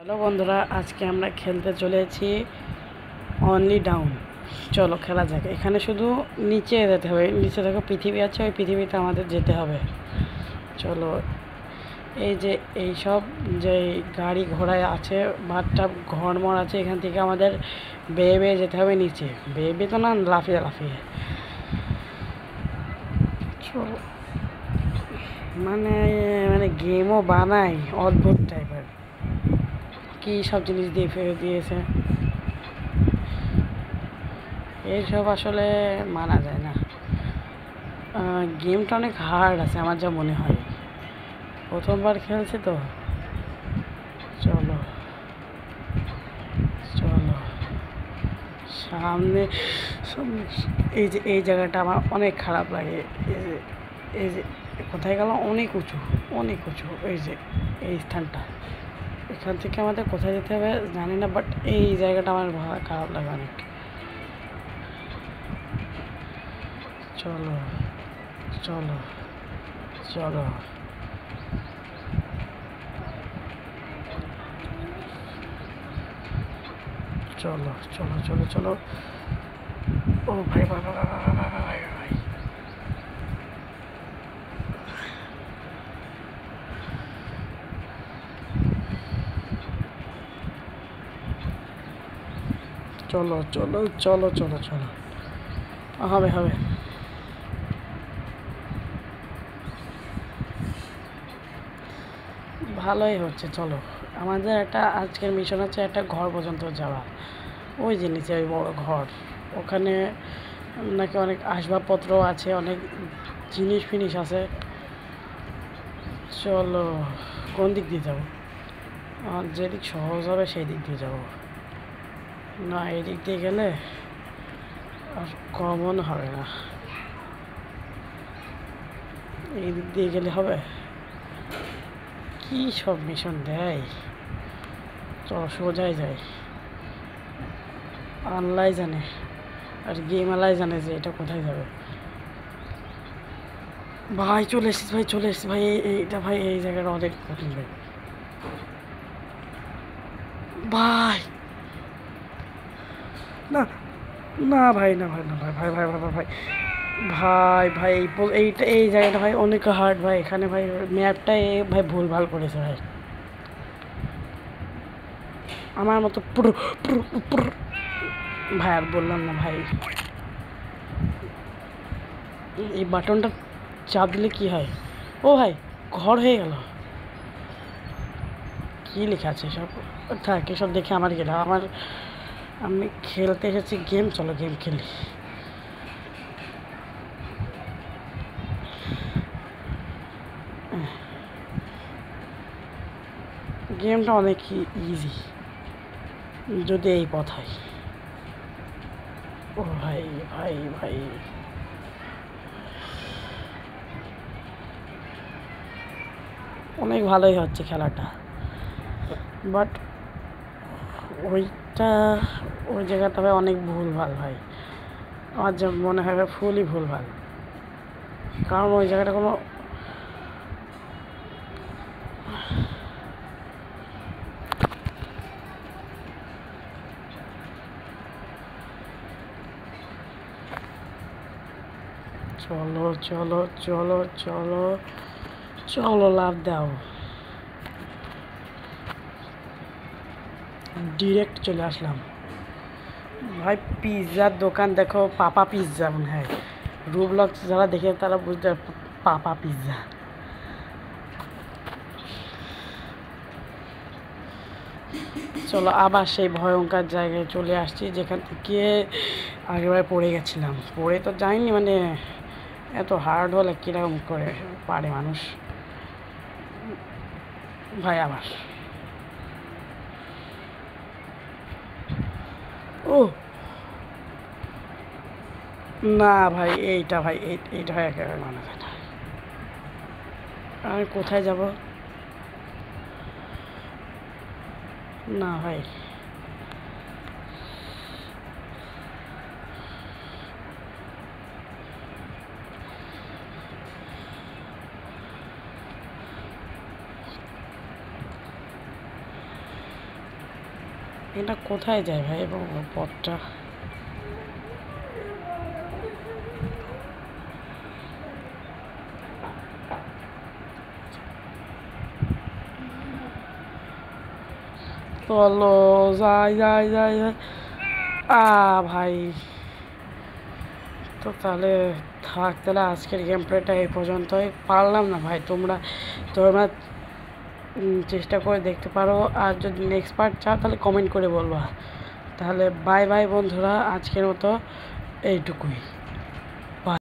Hello বন্ধুরা, আজকে আমরা খেলতে চলেছি অনলি ডাউন। চলো খেলা যাক। এখানে শুধু নিচে যেতে হবে, নিচে দেখো পৃথিবী আছে, ওই পৃথিবীতে আমাদের যেতে হবে। চলো, এই যে এইসব যে গাড়ি ঘোড়ায় আছে, ভাতটা ঘরমর আছে, এখান থেকে আমাদের বেয়ে বেয়ে যেতে হবে নিচে। বেয়ে বেয়ে তো না, লাফিয়ে লাফিয়ে। চলো, মানে মানে গেমও বানাই অদ্ভুত টাইপের, কী সব জিনিস দিয়ে ফেলে দিয়েছে। এইসব আসলে মানা যায় না। গেমটা অনেক হার্ড আছে আমার যা মনে হয়, প্রথমবার খেলছি তো। চলো চলো সামনে। এই যে এই জায়গাটা আমার অনেক খারাপ লাগে। এই যে কোথায় গেল, অনেক উঁচু, অনেক উঁচু। এই যে এই স্থানটা, এখান থেকে আমাদের কোথায় যেতে হবে জানি না, বাট এই জায়গাটা আমার খারাপ লাগে অনেক। চলো চলো চলো চলো চলো চলো চলো। ও ভাই ভাই ভাই ভাই ভাই ভাই ভাই ভাই। চলো চলো চলো চলো চলো, হবে হবে। ভালোই হচ্ছে। চলো, আমাদের একটা আজকের মিশন হচ্ছে একটা ঘর পর্যন্ত যাওয়া। ওই যে নিচে ওই বড় ঘর, ওখানে নাকি অনেক আসবাবপত্র আছে, অনেক জিনিস ফিনিস আছে। চলো, কোন দিক দিয়ে যাবো? যেদিক সহজ হবে সেই দিক দিয়ে যাবো। না, এই দিক দিয়ে গেলে আর কমন হবে না, এই দিক দিয়ে গেলে হবে। কি সব মিশন দেয়! চলো সোজাই যাই। আল্লাহ জানে, আর গেম আল্লাহ জানে যে এটা কোথায় যাবে। ভাই চলে এসেছি, ভাই চলে এসেছি ভাই। এইটা ভাই, এই জায়গাটা অনেক কঠিন ভাই। ভাই না, না ভাই, না ভাই, না ভাই, ভাই ভাই ভাই ভাই ভাই ভাই ভাই, এইটা এই জায়গাটা ভাই অনেক হার্ড ভাই। এখানে ভাই ম্যাপটা ভাই ভুল ভাল করেছে ভাই। আমার মতো পুরো পুরো পুরো। ভাই আর বললাম না ভাই, এই বাটনটা চাপ দিলে কি হয়? ও ভাই, ঘর হয়ে গেল। কি লেখা আছে সব? থাক, এসব দেখে আমার গেল আমার। আমি খেলতে এসেছি গেম, চলো গেম খেলি। গেমটা অনেক ইজি যদি এই পথ হয়। ও ভাই ভাই ভাই, অনেক ভালোই হচ্ছে খেলাটা, বাট ওইটা ওই জায়গাটা ভাই অনেক ভুলভাল ভাই। আমার যা মনে হয় ভাই ফুলই ভুলভাল, কারণ ওই জায়গাটা কোনো। চলো চলো চলো চলো চলো, লাভ দাও। ডিরেক্ট চলে আসলাম ভাই। পিৎজার দোকান দেখো, পাপা পিৎজা মনে হয়। রুবলক্স যারা দেখে তারা বুঝতে, পাপা পিৎজা। চলো, আবার সেই ভয়ঙ্কর জায়গায় চলে আসছি যেখান থেকে আগেরবার পড়ে গেছিলাম। পড়ে তো যাইনি, মানে এত হার্ড হলে কীরকম করে পারে মানুষ। ভাই আবার, ও না ভাই, এইটা ভাই এইটা ভাই একেবারে মানা যায় না। আমি কোথায় যাব? না ভাই, এটা কোথায় যায় ভাই এবং পথটা? চলো যাই যাই যাই যাই। ভাই, তো তাহলে থাক, তাহলে আজকের গেম প্লেটা এই পর্যন্তই। পারলাম না ভাই, তোমরা তোমরা চেষ্টা করে দেখতে পারো, আর যদি নেক্সট পার্ট চাও তাহলে কমেন্ট করে বলবা। তাহলে বাই বাই বন্ধুরা, আজকের মতো এইটুকুই।